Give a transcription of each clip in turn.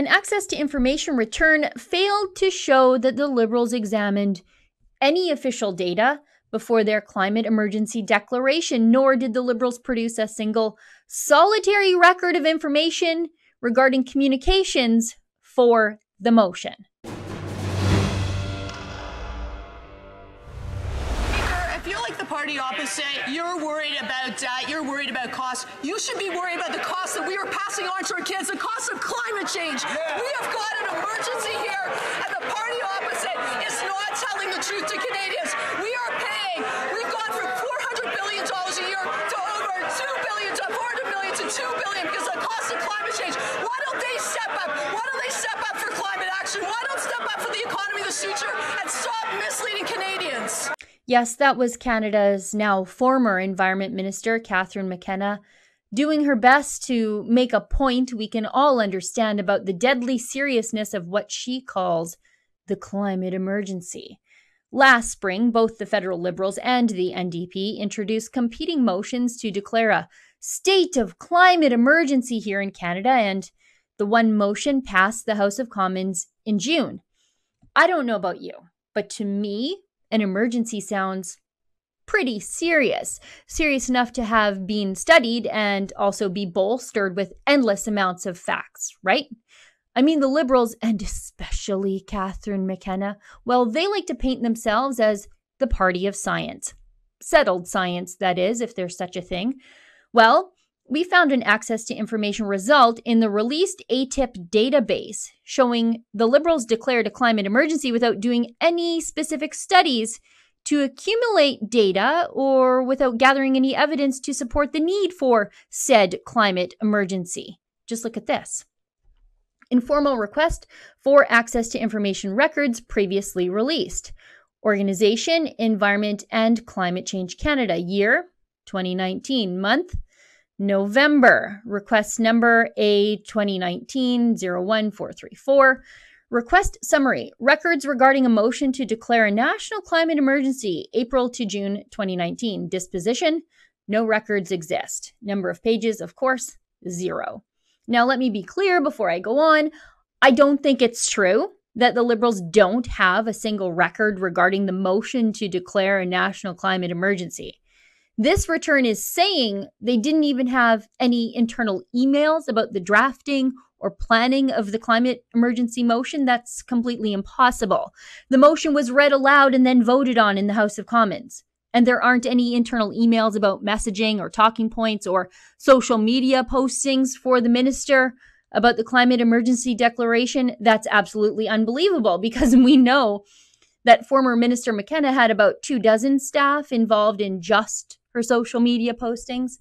An access to information return failed to show that the Liberals examined any official data before their climate emergency declaration, nor did the Liberals produce a single solitary record of information regarding communications for the motion. If you're like the party opposite, you're worried about costs. You should be worried about the costs that we are passing on to our kids, the cost of climate change. We have got an emergency here, and the party opposite is not telling the truth to Canadians. We've gone from $400 billion a year to over $2 billion, to $400 million to $2 billion because of the cost of climate change. Why don't they step up? Why don't they step up for climate action? Why don't step up for the economy of the future and stop misleading Canadians? Yes, that was Canada's now former Environment Minister, Catherine McKenna, doing her best to make a point we can all understand about the deadly seriousness of what she calls the climate emergency. Last spring, both the federal Liberals and the NDP introduced competing motions to declare a state of climate emergency here in Canada, and the one motion passed the House of Commons in June. I don't know about you, but to me, an emergency sounds pretty serious enough to have been studied and also be bolstered with endless amounts of facts, right? I mean, the Liberals, and especially Catherine McKenna, well, they like to paint themselves as the party of science. Settled science, that is, if there's such a thing. Well, we found an access to information result in the released ATIP database showing the Liberals declared a climate emergency without doing any specific studies to accumulate data or without gathering any evidence to support the need for said climate emergency. Just look at this. Informal request for access to information records previously released. Organization, Environment and Climate Change Canada. Year, 2019. Month, November. Request number A2019-01434. Request summary. Records regarding a motion to declare a national climate emergency, April to June 2019. Disposition. No records exist. Number of pages, of course, 0. Now, let me be clear before I go on. I don't think it's true that the Liberals don't have a single record regarding the motion to declare a national climate emergency. This return is saying they didn't even have any internal emails about the drafting or planning of the climate emergency motion. That's completely impossible. The motion was read aloud and then voted on in the House of Commons. And there aren't any internal emails about messaging or talking points or social media postings for the minister about the climate emergency declaration. That's absolutely unbelievable because we know that former Minister McKenna had about 24 staff involved in just her social media postings.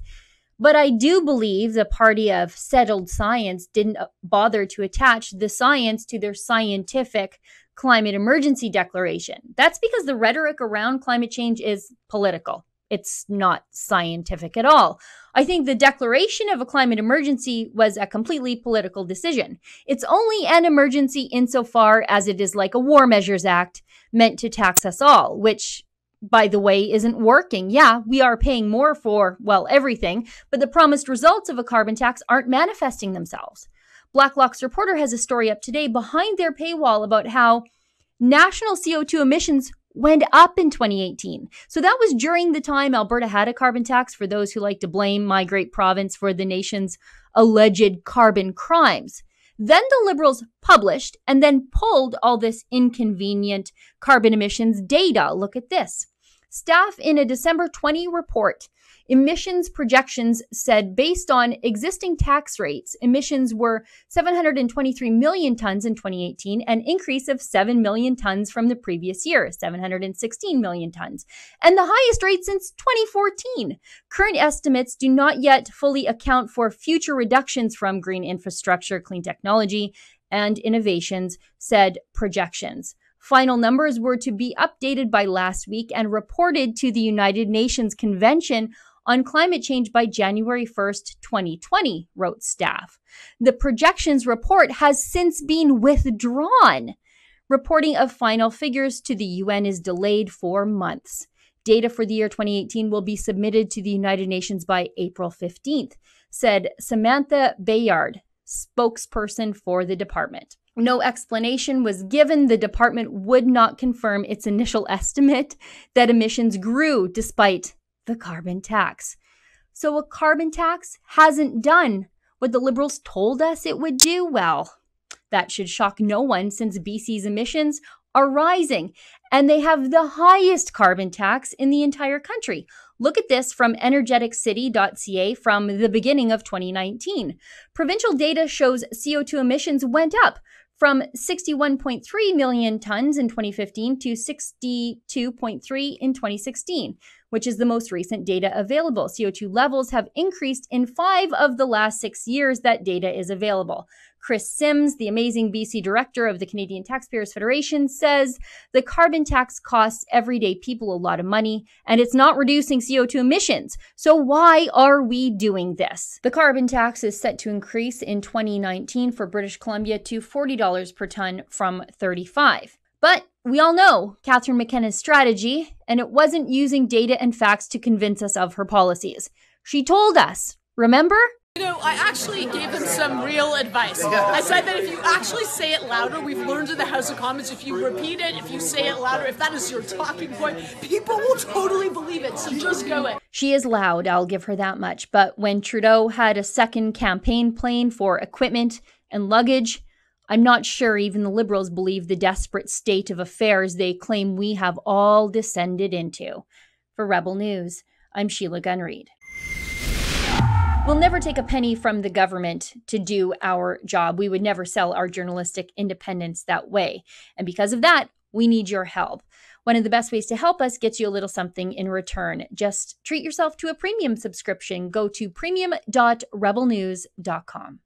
But I do believe the party of settled science didn't bother to attach the science to their scientific climate emergency declaration. That's because the rhetoric around climate change is political. It's not scientific at all. I think the declaration of a climate emergency was a completely political decision. It's only an emergency insofar as it is like a War Measures Act meant to tax us all, which, by the way, isn't working. Yeah, we are paying more for, well, everything, but the promised results of a carbon tax aren't manifesting themselves. Blacklock's reporter has a story up today behind their paywall about how national CO2 emissions went up in 2018. So that was during the time Alberta had a carbon tax, for those who like to blame my great province for the nation's alleged carbon crimes. Then the Liberals published and then pulled all this inconvenient carbon emissions data. Look at this. Staff in a December 20 report, emissions projections said based on existing tax rates, emissions were 723 million tons in 2018, an increase of 7 million tons from the previous year, 716 million tons, and the highest rate since 2014. Current estimates do not yet fully account for future reductions from green infrastructure, clean technology, and innovations, said projections. Final numbers were to be updated by last week and reported to the United Nations Convention on Climate Change by January 1st, 2020, wrote staff. The projections report has since been withdrawn. Reporting of final figures to the UN is delayed for months. Data for the year 2018 will be submitted to the United Nations by April 15th, said Samantha Bayard, spokesperson for the department. No explanation was given. The department would not confirm its initial estimate that emissions grew despite the carbon tax. So a carbon tax hasn't done what the Liberals told us it would do. Well, that should shock no one since BC's emissions are rising and they have the highest carbon tax in the entire country. Look at this from energeticcity.ca from the beginning of 2019. Provincial data shows CO2 emissions went up from 61.3 million tons in 2015 to 62.3 in 2016, which is the most recent data available. CO2 levels have increased in 5 of the last 6 years that data is available. Chris Sims, the amazing BC director of the Canadian Taxpayers Federation, says the carbon tax costs everyday people a lot of money and it's not reducing CO2 emissions. So why are we doing this? The carbon tax is set to increase in 2019 for British Columbia to $40 per ton from $35. But we all know Catherine McKenna's strategy, and it wasn't using data and facts to convince us of her policies. She told us, remember? You know, I actually gave them some real advice. I said that if you actually say it louder, we've learned in the House of Commons, if you repeat it, if you say it louder, if that is your talking point, people will totally believe it. So just go it. She is loud, I'll give her that much. But when Trudeau had a second campaign plane for equipment and luggage, I'm not sure even the Liberals believe the desperate state of affairs they claim we have all descended into. For Rebel News, I'm Sheila Gunn Reid. We'll never take a penny from the government to do our job. We would never sell our journalistic independence that way. And because of that, we need your help. One of the best ways to help us gets you a little something in return. Just treat yourself to a premium subscription. Go to premium.rebelnews.com.